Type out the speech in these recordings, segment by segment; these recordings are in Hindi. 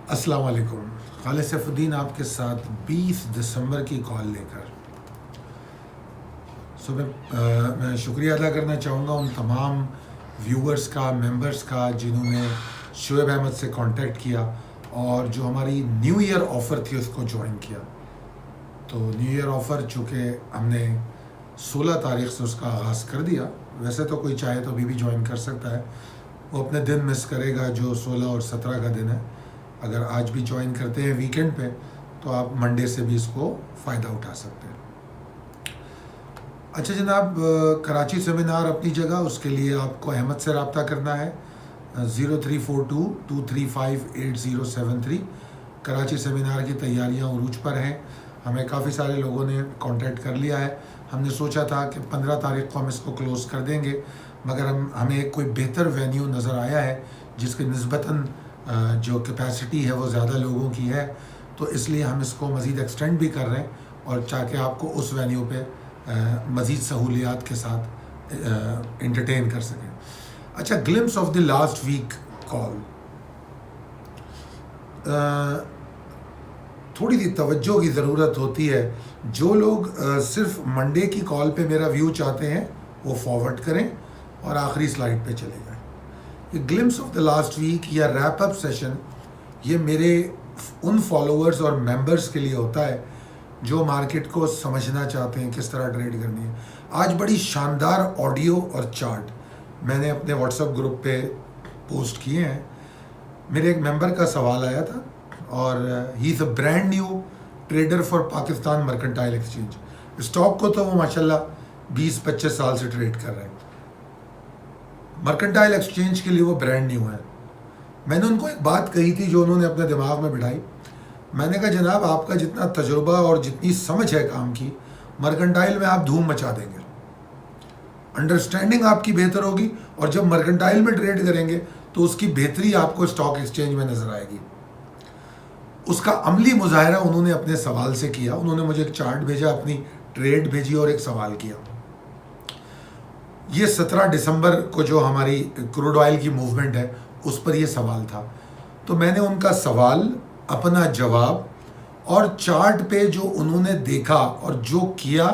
अस्सलाम वालेकुम। खालिद सैफुद्दीन आपके साथ 20 दिसंबर की कॉल लेकर मैं शुक्रिया अदा करना चाहूँगा उन तमाम व्यूअर्स का, मेंबर्स का जिन्होंने शुएब अहमद से कांटेक्ट किया और जो हमारी न्यू ईयर ऑफ़र थी उसको ज्वाइन किया। तो न्यू ईयर ऑफ़र चूँकि हमने 16 तारीख से उसका आगाज़ कर दिया, वैसे तो कोई चाहे तो अभी भी ज्वाइन कर सकता है, वो अपने दिन मिस करेगा जो 16 और 17 का दिन है। अगर आज भी ज्वाइन करते हैं वीकेंड पे तो आप मंडे से भी इसको फ़ायदा उठा सकते हैं। अच्छा जनाब, कराची सेमिनार अपनी जगह, उसके लिए आपको अहमद से रब्ता करना है 0342-235-8073। कराची सेमिनार की तैयारियां उरूज पर हैं। हमें काफ़ी सारे लोगों ने कांटेक्ट कर लिया है। हमने सोचा था कि 15 तारीख को हम इसको क्लोज़ कर देंगे, मगर हमें कोई बेहतर वेन्यू नज़र आया है जिसकी निस्बतन जो कैपेसिटी है वो ज़्यादा लोगों की है, तो इसलिए हम इसको मज़ीद एक्सटेंड भी कर रहे हैं और ताकि आपको उस वेन्यू पे मज़ीद सहूलियात के साथ इंटरटेन कर सकें। अच्छा, glimpse of the last week call, थोड़ी सी तवज्जो की ज़रूरत होती है। जो लोग सिर्फ मंडे की कॉल पे मेरा व्यू चाहते हैं वो फॉरवर्ड करें और आखिरी स्लाइड पे चले जाएं। ये glimpse of the last week या रैप अप सेशन ये मेरे उन फॉलोअर्स और मेंबर्स के लिए होता है जो मार्केट को समझना चाहते हैं किस तरह ट्रेड करनी है। आज बड़ी शानदार ऑडियो और चार्ट मैंने अपने व्हाट्सएप ग्रुप पे पोस्ट किए हैं। मेरे एक मेंबर का सवाल आया था और he is a brand new trader for Pakistan mercantile exchange. Stock को तो वो माशाल्लाह 20-25 साल से ट्रेड कर रहे हैं, मर्केंटाइल एक्सचेंज के लिए वो ब्रांड न्यू है। मैंने उनको एक बात कही थी जो उन्होंने अपने दिमाग में बिठाई। मैंने कहा जनाब, आपका जितना तजुर्बा और जितनी समझ है काम की, मर्केंटाइल में आप धूम मचा देंगे, अंडरस्टैंडिंग आपकी बेहतर होगी और जब मर्केंटाइल में ट्रेड करेंगे तो उसकी बेहतरी आपको स्टॉक एक्सचेंज में नजर आएगी। उसका अमली मुजाहरा उन्होंने अपने सवाल से किया। उन्होंने मुझे एक चार्ट भेजा, अपनी ट्रेड भेजी और एक सवाल किया। ये 17 दिसंबर को जो हमारी क्रूड ऑयल की मूवमेंट है उस पर ये सवाल था। तो मैंने उनका सवाल, अपना जवाब और चार्ट पे जो उन्होंने देखा और जो किया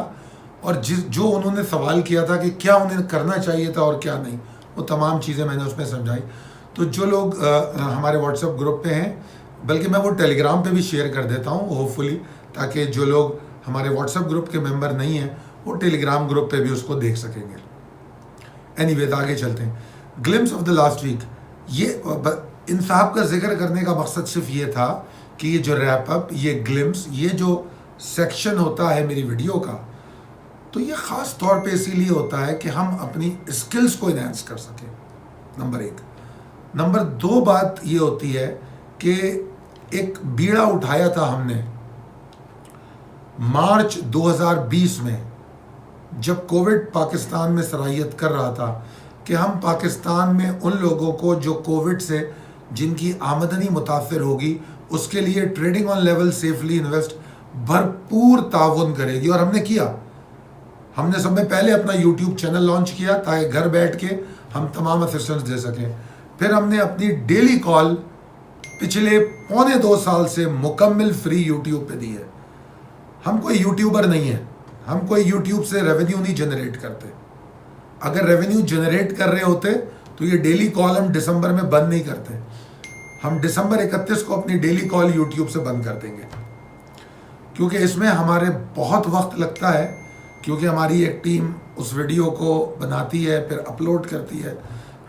और जो उन्होंने सवाल किया था कि क्या उन्हें करना चाहिए था और क्या नहीं, वो तमाम चीज़ें मैंने उसमें समझाई। तो जो लोग हमारे व्हाट्सएप ग्रुप पे हैं, बल्कि मैं वो टेलीग्राम पे भी शेयर कर देता हूँ होपफुली, ताकि जो लोग हमारे व्हाट्सएप ग्रुप के मेंबर नहीं हैं वो टेलीग्राम ग्रुप पे भी उसको देख सकेंगे। एनीवेज, आगे चलते हैं। Glimpse of the last week, ये इन साहब का जिक्र करने का मकसद सिर्फ ये था कि ये जो रैप अप, ये ग्लिम्स, ये जो सेक्शन होता है मेरी वीडियो का, तो ये ख़ास तौर पे इसीलिए होता है कि हम अपनी स्किल्स को इनहेंस कर सकें, नंबर 1। नंबर 2 बात ये होती है कि एक बीड़ा उठाया था हमने मार्च 2020 में, जब कोविड पाकिस्तान में सराहियत कर रहा था, कि हम पाकिस्तान में उन लोगों को जो कोविड से जिनकी आमदनी मुतासर होगी उसके लिए trading on level safely invest भरपूर ताउन करेगी। और हमने किया। हमने सब में पहले अपना यूट्यूब चैनल लॉन्च किया ताकि घर बैठ के हम तमाम असिस्टेंस दे सकें। फिर हमने अपनी डेली कॉल पिछले 1.25 साल से मुकम्मल फ्री यूट्यूब पे दी है। हम कोई यूट्यूबर नहीं है, हम कोई यूट्यूब से रेवेन्यू नहीं जनरेट करते। अगर रेवेन्यू जनरेट कर रहे होते तो ये डेली कॉल हम दिसंबर में बंद नहीं करते। हम दिसंबर 31 को अपनी डेली कॉल यूट्यूब से बंद कर देंगे, क्योंकि इसमें हमारे बहुत वक्त लगता है, क्योंकि हमारी एक टीम उस वीडियो को बनाती है फिर अपलोड करती है।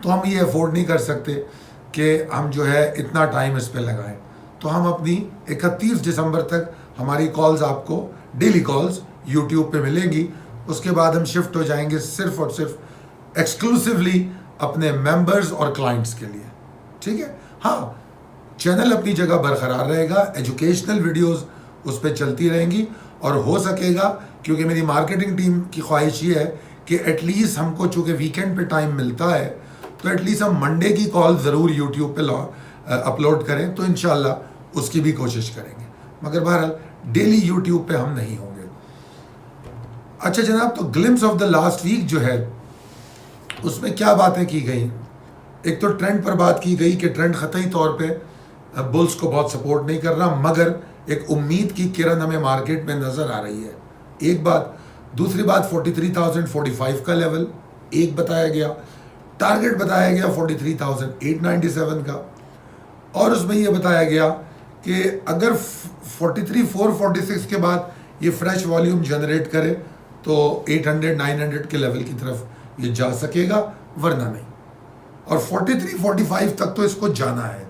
तो हम ये अफोर्ड नहीं कर सकते कि हम जो है इतना टाइम इस पर लगाएं। तो हम अपनी 31 दिसंबर तक हमारी कॉल्स आपको डेली कॉल्स यूट्यूब पे मिलेंगी। उसके बाद हम शिफ्ट हो जाएंगे सिर्फ और सिर्फ एक्सक्लूसिवली अपने मेंबर्स और क्लाइंट्स के लिए। ठीक है। हाँ, चैनल अपनी जगह बरकरार रहेगा, एजुकेशनल वीडियोस उस पर चलती रहेंगी और हो सकेगा, क्योंकि मेरी मार्केटिंग टीम की ख्वाहिश ये है कि एटलीस्ट हमको चूँकि वीकेंड पे टाइम मिलता है तो एटलीस्ट हम मंडे की कॉल ज़रूर यूट्यूब पे अपलोड करें, तो इंशाल्लाह उसकी भी कोशिश करेंगे। मगर बहरहाल डेली यूट्यूब पे हम नहीं होंगे। अच्छा जनाब, तो glimpse of the last week जो है उसमें क्या बातें की गई? एक तो ट्रेंड पर बात की गई कि ट्रेंड ख़तई तौर पे बुल्स को बहुत सपोर्ट नहीं कर रहा, मगर एक उम्मीद की किरण हमें मार्केट में नज़र आ रही है। एक बात। दूसरी बात, 43,045 का लेवल एक बताया गया, टारगेट बताया गया 43,897 का, और उसमें ये बताया गया कि अगर 43,446 के बाद ये फ्रेश वॉल्यूम जनरेट करे तो 800-900 के लेवल की तरफ ये जा सकेगा, वरना नहीं। और 43-45 तक तो इसको जाना है।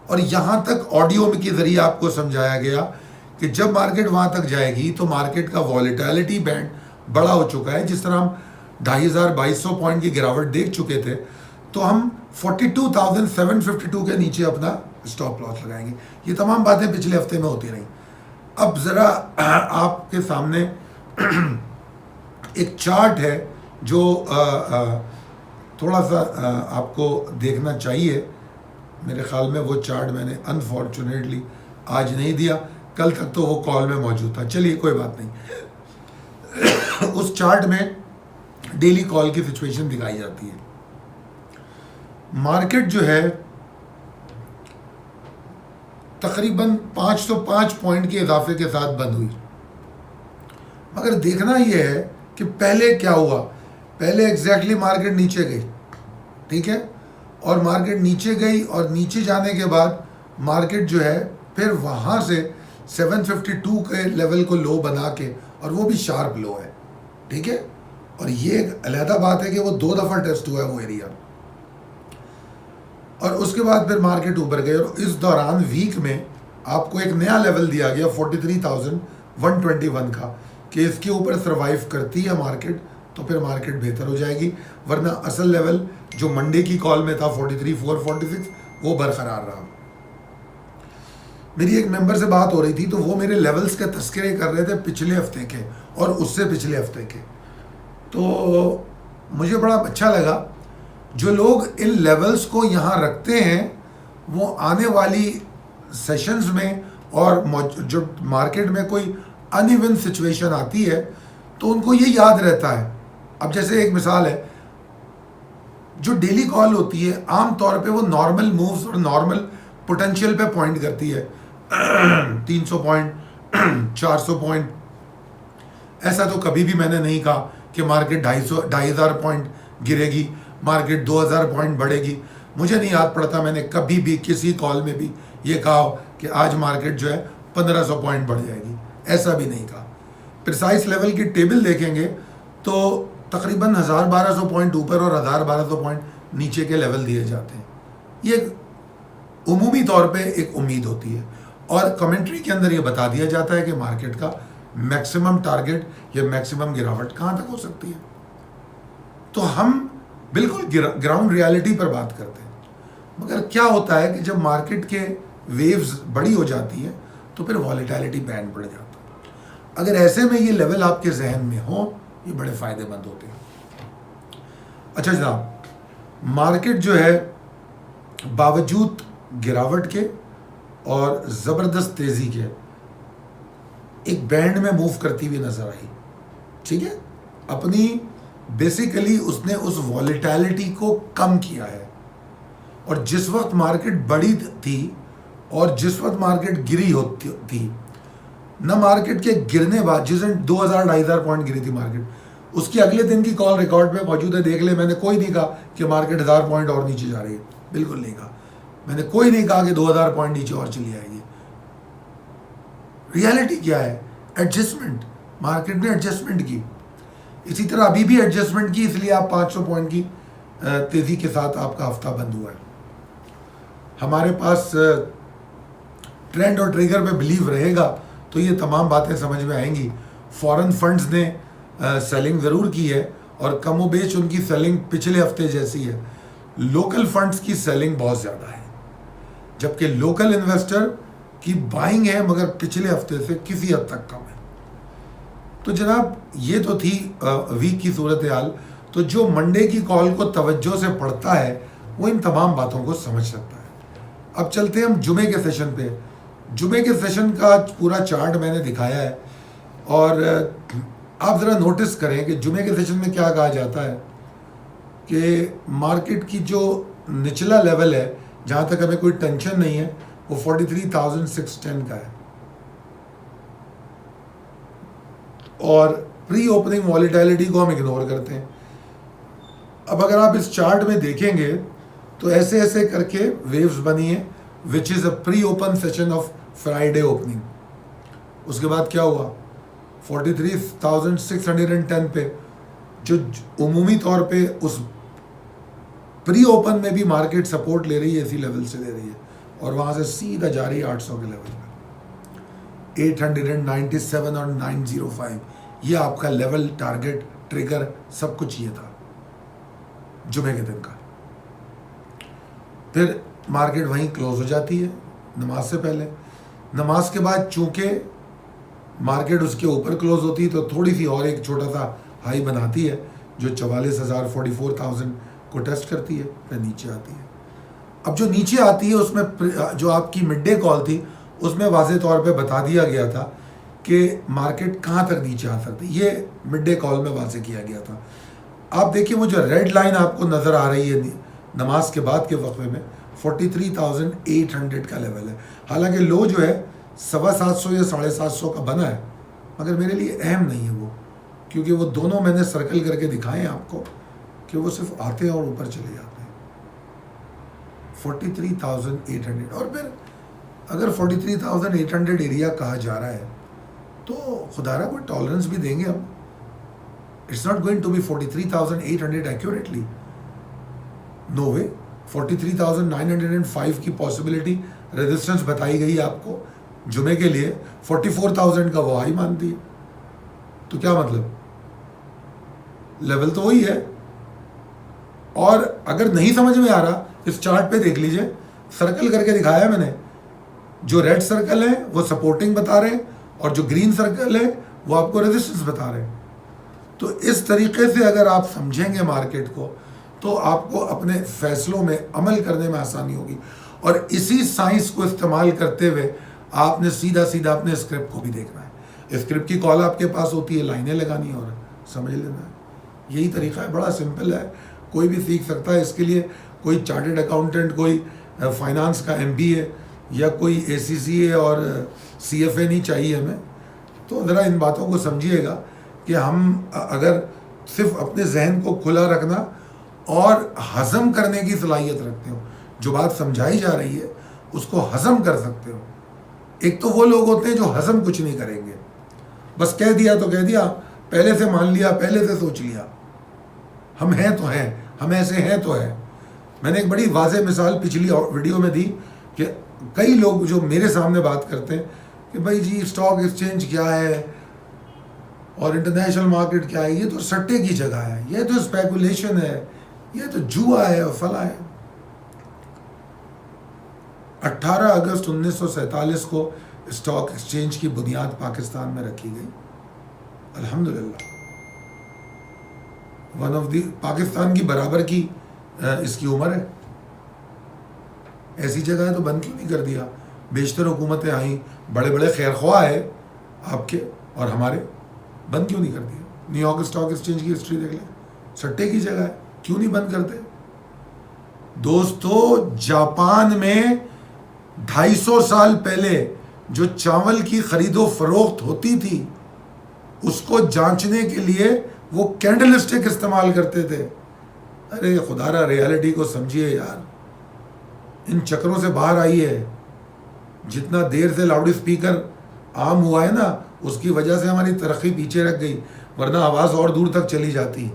और यहाँ तक ऑडियो के ज़रिए आपको समझाया गया कि जब मार्केट वहाँ तक जाएगी तो मार्केट का वॉलेटिलिटी बैंड बड़ा हो चुका है। जिस तरह हम 2,200 पॉइंट की गिरावट देख चुके थे, तो हम 42,752 के नीचे अपना स्टॉप लॉस लगाएंगे। ये तमाम बातें पिछले हफ्ते में होती रही। अब ज़रा आपके सामने एक चार्ट है जो थोड़ा सा आपको देखना चाहिए। मेरे ख्याल में वो चार्ट मैंने अनफॉर्चुनेटली आज नहीं दिया, कल तक तो वो कॉल में मौजूद था। चलिए कोई बात नहीं। उस चार्ट में डेली कॉल की सिचुएशन दिखाई जाती है। मार्केट जो है तकरीबन 505 पॉइंट के इजाफे के साथ बंद हुई, मगर देखना यह है कि पहले क्या हुआ। पहले एग्जैक्टली मार्केट नीचे गई, ठीक है, और मार्केट नीचे गई और नीचे जाने के बाद मार्केट जो है फिर वहाँ से 752 के लेवल को लो बना के, और वो भी शार्प लो है, ठीक है। और ये एक अलहदा बात है कि वो 2 दफ़ा टेस्ट हुआ है वो एरिया, और उसके बाद फिर मार्केट ऊपर गई। और इस दौरान वीक में आपको एक नया लेवल दिया गया 43,121 का, कि इसके ऊपर सर्वाइव करती है मार्केट तो फिर मार्केट बेहतर हो जाएगी, वरना असल लेवल जो मंडे की कॉल में था 43,446 वो बरकरार रहा। मेरी एक मेंबर से बात हो रही थी तो वो मेरे लेवल्स के तस्करे कर रहे थे पिछले हफ्ते के और उससे पिछले हफ्ते के, तो मुझे बड़ा अच्छा लगा। जो लोग इन लेवल्स को यहाँ रखते हैं वो आने वाली सेशंस में और जो मार्केट में कोई अनइवन सिचुएशन आती है तो उनको ये याद रहता है। अब जैसे एक मिसाल है, जो डेली कॉल होती है आम तौर पे वो नॉर्मल मूव्स और नॉर्मल पोटेंशियल पे पॉइंट करती है 300 पॉइंट 400 पॉइंट। ऐसा तो कभी भी मैंने नहीं कहा कि मार्केट 2,500 पॉइंट गिरेगी, मार्केट 2,000 पॉइंट बढ़ेगी। मुझे नहीं याद पड़ता मैंने कभी भी किसी कॉल में भी ये कहा कि आज मार्केट जो है 1,500 पॉइंट बढ़ जाएगी, ऐसा भी नहीं कहा। प्रिसाइस लेवल की टेबल देखेंगे तो तकरीबन 1,000-1,200 पॉइंट ऊपर और 1,000-1,200 पॉइंट नीचे के लेवल दिए जाते हैं। ये उमूमी तौर पे एक उम्मीद होती है, और कमेंट्री के अंदर ये बता दिया जाता है कि मार्केट का मैक्सिमम टारगेट या मैक्सिमम गिरावट कहाँ तक हो सकती है। तो हम बिल्कुल ग्राउंड रियलिटी पर बात करते हैं, मगर क्या होता है कि जब मार्केट के वेव्स बड़ी हो जाती है तो फिर वॉलेटिलिटी बैंड बढ़ जाता है। अगर ऐसे में ये लेवल आपके जहन में हो, ये बड़े फ़ायदेमंद होते हैं। अच्छा जनाब, मार्केट जो है बावजूद गिरावट के और ज़बरदस्त तेज़ी के एक बैंड में मूव करती हुई नज़र आई, ठीक है। अपनी बेसिकली उसने उस वॉलेटिलिटी को कम किया है, और जिस वक्त मार्केट बड़ी थी और जिस वक्त मार्केट गिरी होती थी न, मार्केट के गिरने बाद जिस दिन 2,000-2,500 पॉइंट गिरी थी मार्केट, उसकी अगले दिन की कॉल रिकॉर्ड में मौजूद है, देख ले। मैंने कोई नहीं कहा कि मार्केट 1,000 पॉइंट और नीचे जा रही है, बिल्कुल नहीं कहा। मैंने कोई नहीं कहा कि 2,000 पॉइंट नीचे और चली आएगी। रियलिटी क्या है? एडजस्टमेंट। मार्केट ने एडजस्टमेंट की, इसी तरह अभी भी एडजस्टमेंट की, इसलिए आप 500 पॉइंट की तेज़ी के साथ आपका हफ्ता बंद हुआ है। हमारे पास ट्रेंड और ट्रिगर पे बिलीव रहेगा तो ये तमाम बातें समझ में आएंगी। फॉरेन फंड्स ने सेलिंग ज़रूर की है और कमोबेश उनकी सेलिंग पिछले हफ्ते जैसी है। लोकल फंड्स की सेलिंग बहुत ज़्यादा है, जबकि लोकल इन्वेस्टर की बाइंग है मगर पिछले हफ्ते से किसी हद तक कम है। तो जनाब ये तो थी वीक की सूरत हाल। तो जो मंडे की कॉल को तवज्जो से पढ़ता है वो इन तमाम बातों को समझ सकता है। अब चलते हैं हम जुमे के सेशन पे। जुमे के सेशन का पूरा चार्ट मैंने दिखाया है, और आप ज़रा नोटिस करें कि जुमे के सेशन में क्या कहा जाता है कि मार्केट की जो निचला लेवल है, जहाँ तक हमें कोई टेंशन नहीं है, वो 43,610 का है। और प्री ओपनिंग वॉलेटिलिटी को हम इग्नोर करते हैं। अब अगर आप इस चार्ट में देखेंगे तो ऐसे ऐसे करके वेव्स बनी है, which is a pre open session of Friday opening. उसके बाद क्या हुआ, 43,610 पे जो उमूमी तौर पे उस प्री ओपन में भी मार्केट सपोर्ट ले रही है, इसी लेवल से ले रही है, और वहाँ से सीधा जा रही है 800 के लेवल पे। 897 और 905 ये आपका लेवल, टारगेट, ट्रिगर सब कुछ ये था जुमे के दिन का। फिर मार्केट वहीं क्लोज हो जाती है नमाज से पहले। नमाज के बाद चूंकि मार्केट उसके ऊपर क्लोज होती है तो थोड़ी सी और एक छोटा सा हाई बनाती है जो 44,000 44,000 को टेस्ट करती है, फिर नीचे आती है। अब जो नीचे आती है उसमें जो आपकी मिड डे कॉल थी उसमें वाज़ेह तौर पे बता दिया गया था कि मार्केट कहाँ तक नीचे आ सकती है, ये मिड डे कॉल में वाज़ेह किया गया था। आप देखिए वो जो रेड लाइन आपको नज़र आ रही है नमाज के बाद के वक्फे में 43,800 का लेवल है। हालांकि लो जो है 750 या 750 का बना है, मगर मेरे लिए अहम नहीं है वो, क्योंकि वो दोनों मैंने सर्कल करके दिखाए हैं आपको कि वो सिर्फ आते हैं और ऊपर चले जाते हैं। 43,800 और फिर अगर 43,800 एरिया कहा जा रहा है तो खुदारा कोई टॉलरेंस भी देंगे हम। It's not going to be 43,800 accurately, no way. 43,905 की पॉसिबिलिटी रेजिस्टेंस बताई गई आपको जुमे के लिए, 44,000 का वो हाई मानती है, तो क्या मतलब, लेवल तो वही है। और अगर नहीं समझ में आ रहा इस चार्ट पे देख लीजिए, सर्कल करके दिखाया है मैंने। जो रेड सर्कल है वो सपोर्टिंग बता रहे हैं और जो ग्रीन सर्कल है वो आपको रेजिस्टेंस बता रहे हैं। तो इस तरीके से अगर आप समझेंगे मार्केट को तो आपको अपने फैसलों में अमल करने में आसानी होगी। और इसी साइंस को इस्तेमाल करते हुए आपने सीधा सीधा अपने स्क्रिप्ट को भी देखना है। स्क्रिप्ट की कॉल आपके पास होती है, लाइनें लगानी और समझ लेना है। यही तरीका है, बड़ा सिंपल है, कोई भी सीख सकता है। इसके लिए कोई चार्टेड अकाउंटेंट, कोई फाइनेंस का MBA या कोई ACCA और CFA नहीं चाहिए हमें। तो ज़रा इन बातों को समझिएगा कि हम अगर सिर्फ अपने जहन को खुला रखना और हज़म करने की सलाहियत रखते हो, जो बात समझाई जा रही है उसको हज़म कर सकते हो। एक तो वो लोग होते हैं जो हज़म कुछ नहीं करेंगे, बस कह दिया तो कह दिया, पहले से मान लिया, पहले से सोच लिया, हम हैं तो हैं, हम ऐसे हैं तो है। मैंने एक बड़ी वाज़ेह मिसाल पिछली वीडियो में दी कि कई लोग जो मेरे सामने बात करते हैं कि भाई जी स्टॉक एक्सचेंज क्या है और इंटरनेशनल मार्केट क्या है, ये तो सट्टे की जगह है, ये तो स्पेकुलेशन है, ये तो जुआ है और फला है। 18 अगस्त 1947 को स्टॉक एक्सचेंज की बुनियाद पाकिस्तान में रखी गई। अल्हम्दुलिल्लाह वन ऑफ दी पाकिस्तान की बराबर की इसकी उम्र है। ऐसी जगह है तो बंद क्यों नहीं कर दिया? बेशतर हुकूमतें आई, बड़े बड़े खैरख्वाह है आपके और हमारे, बंद क्यों नहीं कर दिया? न्यूयॉर्क स्टॉक एक्सचेंज की हिस्ट्री देख लें, सट्टे की जगह है, क्यों नहीं बंद करते? दोस्तों जापान में 250 साल पहले जो चावल की खरीदो फरोख्त होती थी उसको जांचने के लिए वो कैंडल स्टिक इस्तेमाल करते थे। अरे खुदारा रियलिटी को समझिए यार, इन चक्रों से बाहर आइए। जितना देर से लाउड स्पीकर आम हुआ है ना उसकी वजह से हमारी तरक्की पीछे रख गई, वरना आवाज़ और दूर तक चली जाती।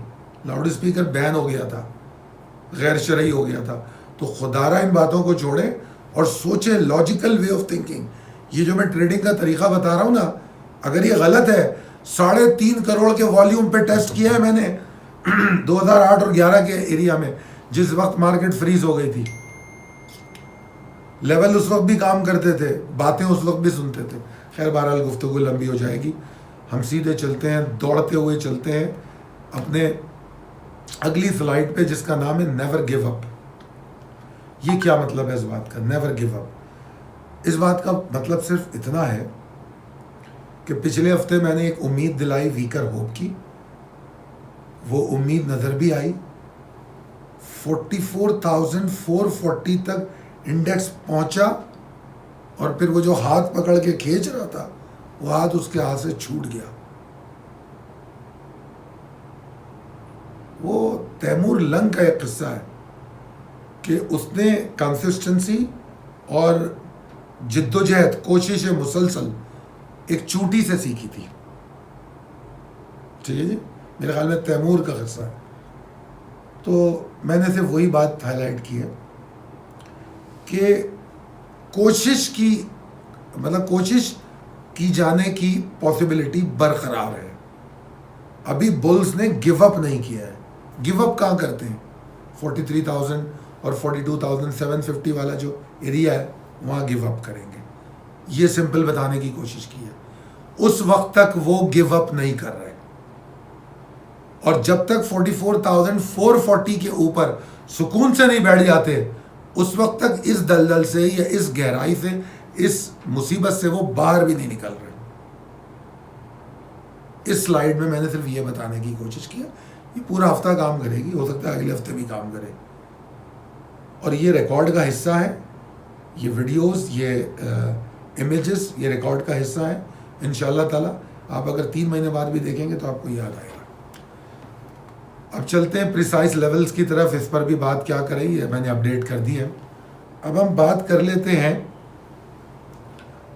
लाउड स्पीकर बैन हो गया था, गैर शरई हो गया था। तो खुदारा इन बातों को छोड़े और सोचे लॉजिकल वे ऑफ थिंकिंग। ये जो मैं ट्रेडिंग का तरीका बता रहा हूँ ना, अगर ये गलत है, 3.5 करोड़ के वॉल्यूम पे टेस्ट किया है मैंने 2008 और 11 के एरिया में, जिस वक्त मार्केट फ्रीज हो गई थी। लेवल उस वक्त भी काम करते थे, बातें उस वक्त भी सुनते थे। खैर बहरहाल गुफ्तगू लंबी हो जाएगी, हम सीधे चलते हैं, दौड़ते हुए चलते हैं अपने अगली स्लाइड पे, जिसका नाम है नेवर गिव अप। ये क्या मतलब है इस बात का, नेवर गिव अप? इस बात का मतलब सिर्फ इतना है कि पिछले हफ्ते मैंने एक उम्मीद दिलाई वीकर होप की, वो उम्मीद नज़र भी आई। 44,440 तक इंडेक्स पहुंचा और फिर वो जो हाथ पकड़ के खींच रहा था वो हाथ उसके हाथ से छूट गया। वो तैमूर लंग का एक किस्सा है कि उसने कंसिस्टेंसी और जिद्दोजहद, कोशिश मुसलसल एक चूटी से सीखी थी। ठीक है जी, मेरे ख्याल में तैमूर का किस्सा है। तो मैंने सिर्फ वही बात हाईलाइट की है कि कोशिश की, मतलब कोशिश की जाने की पॉसिबिलिटी बरकरार है। अभी बुल्स ने गिव अप नहीं किया है। गिव अप कहाँ करते हैं? 43,000 और 42,750 वाला जो एरिया है वहाँ गिव अप करेंगे। ये सिंपल बताने की कोशिश की है। उस वक्त तक वो गिव अप नहीं कर रहे, और जब तक 44,440 के ऊपर सुकून से नहीं बैठ जाते उस वक्त तक इस दलदल से या इस गहराई से, इस मुसीबत से वो बाहर भी नहीं निकल रहे। इस स्लाइड में मैंने सिर्फ ये बताने की कोशिश की है। ये पूरा हफ्ता काम करेगी, हो सकता है अगले हफ्ते भी काम करे। और ये रिकॉर्ड का हिस्सा है, ये वीडियोस, ये इमेजेस, ये रिकॉर्ड का हिस्सा है। इंशाल्लाह ताला आप अगर 3 महीने बाद भी देखेंगे तो आपको याद आएगा। अब चलते हैं प्रिसाइज लेवल्स की तरफ। इस पर भी बात क्या करें, ये मैंने अपडेट कर दी है। अब हम बात कर लेते हैं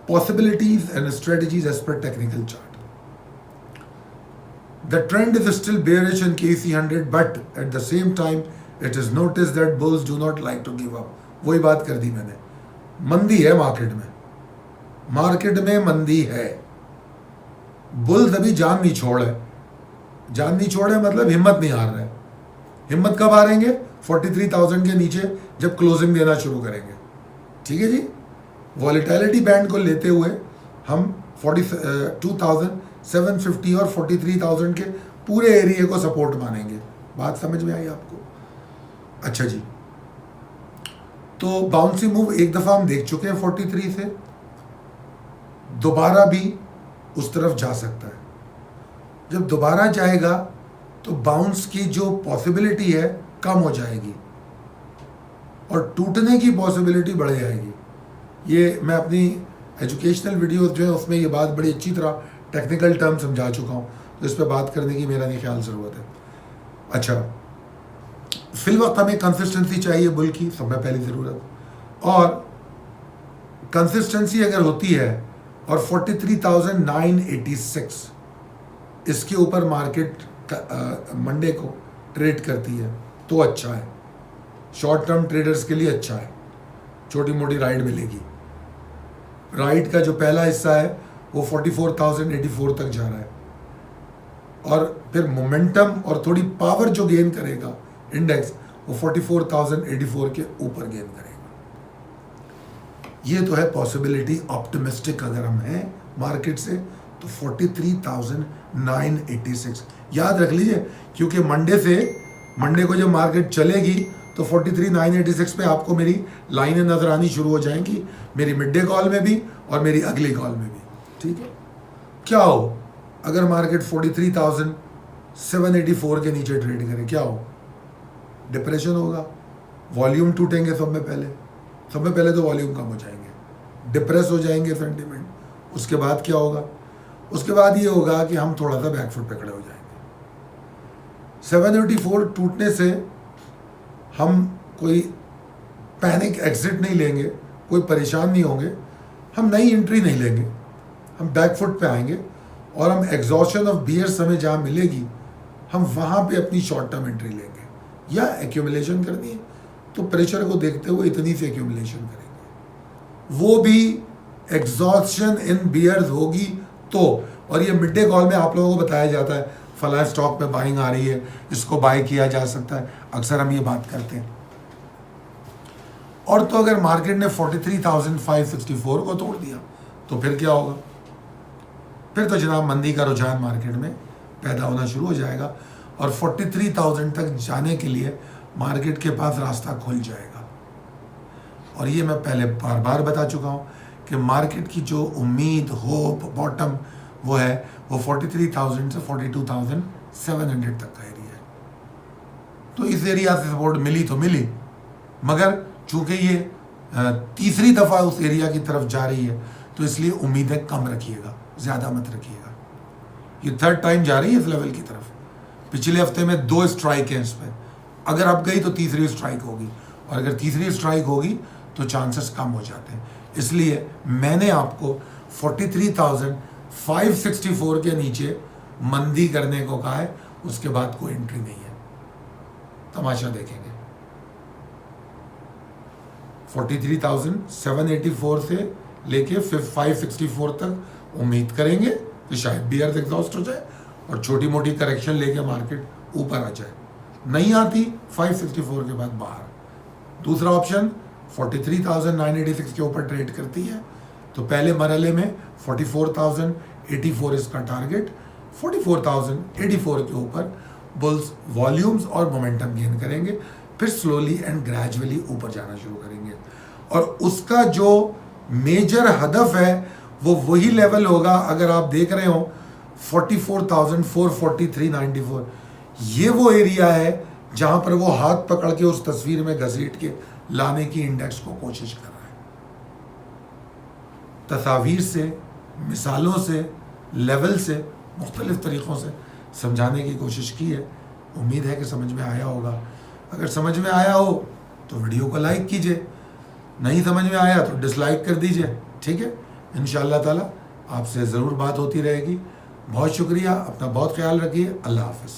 possibilities and strategies as per technical chart. The trend is still bearish in KC 100, but at the same time, it is noticed that bulls do not like to give up. वही बात कर दी मैंने। मंदी है मार्केट में मंदी है। बुल्स अभी जान नहीं छोड़े मतलब हिम्मत नहीं हार रहे। हिम्मत कब हारेंगे? 43,000 के नीचे जब क्लोजिंग देना शुरू करेंगे। ठीक है जी, वॉलेटिलिटी बैंड को लेते हुए हम 42,750 और 43,000 के पूरे एरिया को सपोर्ट मानेंगे। बात समझ में आई आपको? अच्छा जी, तो बाउंसी मूव एक दफ़ा हम देख चुके हैं 43 से, दोबारा भी उस तरफ जा सकता है। जब दोबारा जाएगा तो बाउंस की जो पॉसिबिलिटी है कम हो जाएगी और टूटने की पॉसिबिलिटी बढ़ जाएगी। ये मैं अपनी एजुकेशनल वीडियोस जो है उसमें ये बात बड़ी अच्छी तरह टेक्निकल टर्म समझा चुका हूँ, तो इस पर बात करने की मेरा नहीं ख्याल ज़रूरत है। अच्छा, फिल वक्त हमें कंसिस्टेंसी चाहिए बुल की, सब में पहली ज़रूरत। और कंसिस्टेंसी अगर होती है और 43,986 इसके ऊपर मार्केट मंडे को ट्रेड करती है तो अच्छा है। शॉर्ट टर्म ट्रेडर्स के लिए अच्छा है, छोटी मोटी राइड मिलेगी। राइड का जो पहला हिस्सा है वो 44,084 तक जा रहा है, और फिर मोमेंटम और थोड़ी पावर जो गेन करेगा इंडेक्स वो 44,084 के ऊपर गेन करेगा। ये तो है पॉसिबिलिटी ऑप्टिमिस्टिक। अगर हम हैं मार्केट से तो 43,986 याद रख लीजिए, क्योंकि मंडे को जब मार्केट चलेगी तो 43,986 पे आपको मेरी लाइनें नजर आनी शुरू हो जाएंगी, मेरी मिड डे कॉल में भी और मेरी अगली कॉल में भी। ठीक है, क्या हो अगर मार्केट 43,784 के नीचे ट्रेड करे? क्या हो? डिप्रेशन होगा, वॉल्यूम टूटेंगे। सब में पहले तो वॉल्यूम कम हो जाएंगे, डिप्रेस हो जाएंगे सेंटिमेंट। उसके बाद क्या होगा? उसके बाद ये होगा कि हम थोड़ा सा बैकफुट पे खड़े हो जाएंगे। 784 टूटने से हम कोई पैनिक एग्जिट नहीं लेंगे, कोई परेशान नहीं होंगे, हम नई एंट्री नहीं लेंगे, हम बैकफुट पे आएंगे और हम एग्जॉशन ऑफ बियर्स हमें जहाँ मिलेगी हम वहाँ पे अपनी शॉर्ट टर्म एंट्री लेंगे। या एक्यूमुलेशन करनी है तो प्रेशर को देखते हुए इतनी सी एक्यूमुलेशन करेंगे, वो भी एग्जॉशन इन बियर्स होगी तो। और ये मिड डे कॉल में आप लोगों को बताया जाता है फला स्टॉक पे बाइंग आ रही है, इसको बाय किया जा सकता है, अक्सर हम ये बात करते हैं। और तो अगर मार्केट ने 43,564 को तोड़ दिया तो फिर क्या होगा? फिर तो जनाब मंदी का रुझान मार्केट में पैदा होना शुरू हो जाएगा और 43,000 तक जाने के लिए मार्केट के पास रास्ता खुल जाएगा। और ये मैं पहले बार बार बता चुका हूँ कि मार्केट की जो उम्मीद, होप, बॉटम वो है वो 43,000 से 42,700 तक का एरिया है। तो इस एरिया से सपोर्ट मिली तो मिली, मगर चूंकि ये तीसरी दफ़ा उस एरिया की तरफ जा रही है, तो इसलिए उम्मीदें कम रखिएगा, ज़्यादा मत रखिएगा। ये थर्ड टाइम जा रही है इस लेवल की तरफ। पिछले हफ्ते में 2 स्ट्राइक हैं इस पर, अगर अब गई तो तीसरी स्ट्राइक होगी, और अगर तीसरी स्ट्राइक होगी तो चांसेस कम हो जाते हैं। इसलिए मैंने आपको 43,564 के नीचे मंदी करने को कहा है, उसके बाद कोई एंट्री नहीं है, तमाशा देखेंगे। 43,784 से लेके 564 तक उम्मीद करेंगे कि शायद बियर्स एग्जॉस्ट हो जाए और छोटी मोटी करेक्शन लेके मार्केट ऊपर आ जाए। नहीं आती 564 के बाद बाहर। दूसरा ऑप्शन 43,986 के ऊपर ट्रेड करती है, तो पहले मरहले में 44,084 इसका टारगेट, 44,084 के ऊपर बुल्स वॉल्यूम्स और मोमेंटम गेन करेंगे, फिर स्लोली एंड ग्रेजुअली ऊपर जाना शुरू करेंगे। और उसका जो मेजर हदफ है वो वही लेवल होगा, अगर आप देख रहे हो 44,443.94, ये वो एरिया है जहां पर वो हाथ पकड़ के उस तस्वीर में घसीट के लाने की इंडेक्स को कोशिश कर रहा है। तस्वीर से, मिसालों से, लेवल से, मुख्तलिफ तरीक़ों से समझाने की कोशिश की है। उम्मीद है कि समझ में आया होगा। अगर समझ में आया हो तो वीडियो को लाइक कीजिए, नहीं समझ में आया तो डिसलाइक कर दीजिए, ठीक है। इंशाअल्लाह ताला आपसे ज़रूर बात होती रहेगी। बहुत शुक्रिया, अपना बहुत ख्याल रखिए। अल्लाह हाफ़िज़।